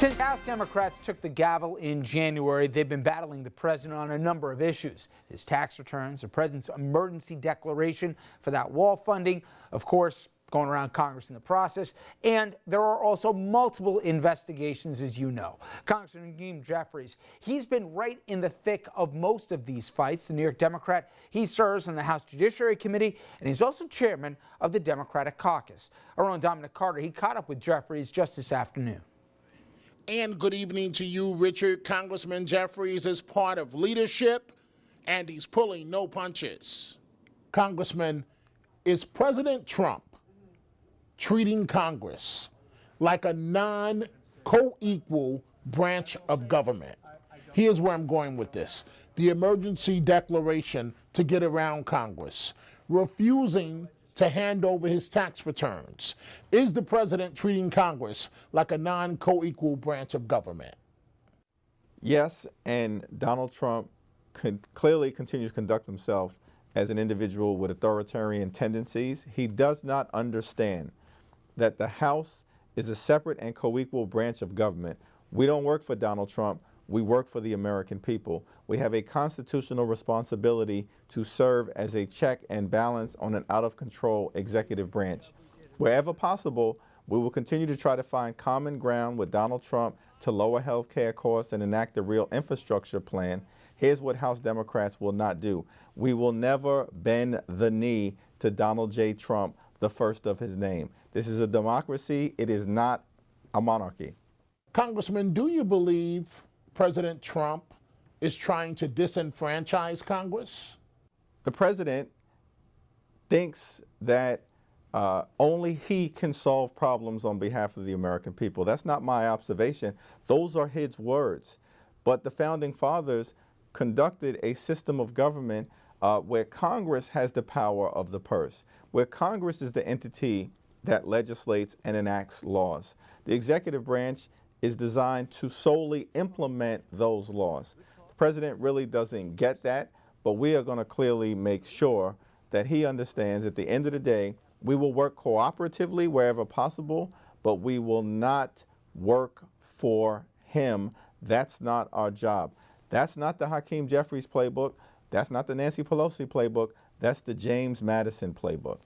Since House Democrats took the gavel in January, they've been battling the president on a number of issues. His tax returns, the president's emergency declaration for that wall funding, of course, going around Congress in the process, and there are also multiple investigations, as you know. Congressman Hakeem Jeffries, he's been right in the thick of most of these fights. The New York Democrat, he serves on the House Judiciary Committee, and he's also chairman of the Democratic Caucus. Our own Dominic, he caught up with Jeffries just this afternoon. And good evening to you, Richard. Congressman Jeffries is part of leadership, and he's pulling no punches. Congressman, is President Trump treating Congress like a non-co-equal branch of government? Here's where I'm going with this. The emergency declaration to get around Congress, refusing to hand over his tax returns. Is the president treating Congress like a non-co-equal branch of government? Yes, and Donald Trump clearly continues to conduct himself as an individual with authoritarian tendencies. He does not understand that the House is a separate and co-equal branch of government. We don't work for Donald Trump. We work for the American people. We have a constitutional responsibility to serve as a check and balance on an out-of-control executive branch. Wherever possible, we will continue to try to find common ground with Donald Trump to lower health care costs and enact a real infrastructure plan. Here's what House Democrats will not do. We will never bend the knee to Donald J. Trump, the first of his name. This is a democracy. It is not a monarchy. Congressman, do you believe President Trump is trying to disenfranchise Congress? The president thinks that only he can solve problems on behalf of the American people. That's not my observation. Those are his words. But the founding fathers conducted a system of government where Congress has the power of the purse, where Congress is the entity that legislates and enacts laws. The executive branch is designed to solely implement those laws. The president really doesn't get that, but we are going to clearly make sure that he understands at the end of the day, we will work cooperatively wherever possible, but we will not work for him. That's not our job. That's not the Hakeem Jeffries playbook. That's not the Nancy Pelosi playbook. That's the James Madison playbook.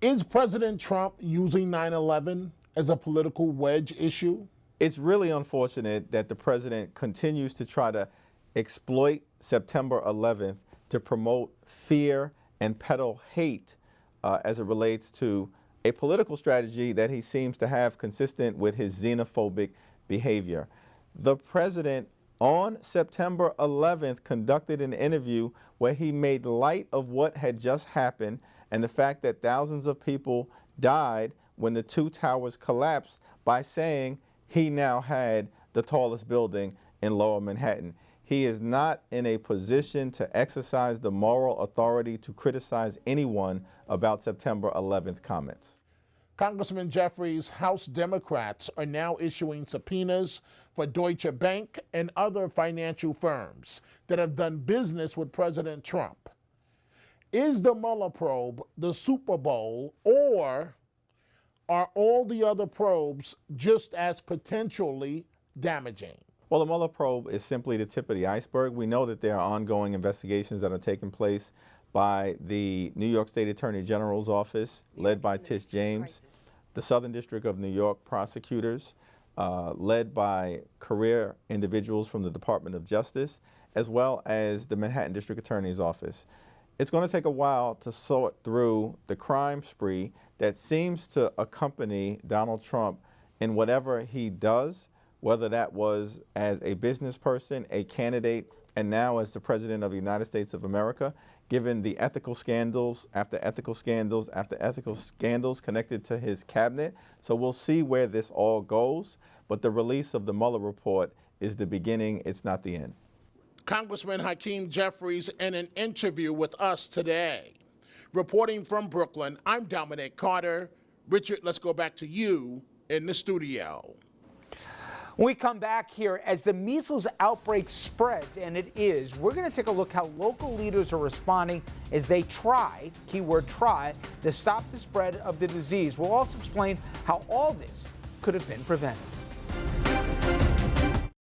Is President Trump using 9/11 as a political wedge issue? It's really unfortunate that the president continues to try to exploit September 11th to promote fear and peddle hate as it relates to a political strategy that he seems to have consistent with his xenophobic behavior. The president on September 11th conducted an interview where he made light of what had just happened and the fact that thousands of people died when the two towers collapsed by saying he now had the tallest building in Lower Manhattan. He is not in a position to exercise the moral authority to criticize anyone about September 11th comments. Congressman Jeffries, House Democrats are now issuing subpoenas for Deutsche Bank and other financial firms that have done business with President Trump. Is the Mueller probe the Super Bowl, or are all the other probes just as potentially damaging? Well, the Mueller probe is simply the tip of the iceberg. We know that there are ongoing investigations that are taking place by the New York State Attorney General's office, led by Tish James, the Southern District of New York prosecutors, led by career individuals from the Department of Justice, as well as the Manhattan District Attorney's office. It's going to take a while to sort through the crime spree that seems to accompany Donald Trump in whatever he does, whether that was as a business person, a candidate, and now as the President of the United States of America, given the ethical scandals after ethical scandals after ethical scandals connected to his cabinet. So we'll see where this all goes, but the release of the Mueller report is the beginning, it's not the end. Congressman Hakeem Jeffries in an interview with us today. Reporting from Brooklyn, I'm Dominic Carter. Richard, let's go back to you in the studio. When we come back here, as the measles outbreak spreads, and it is, we're going to take a look how local leaders are responding as they try, keyword try, to stop the spread of the disease. We'll also explain how all this could have been prevented.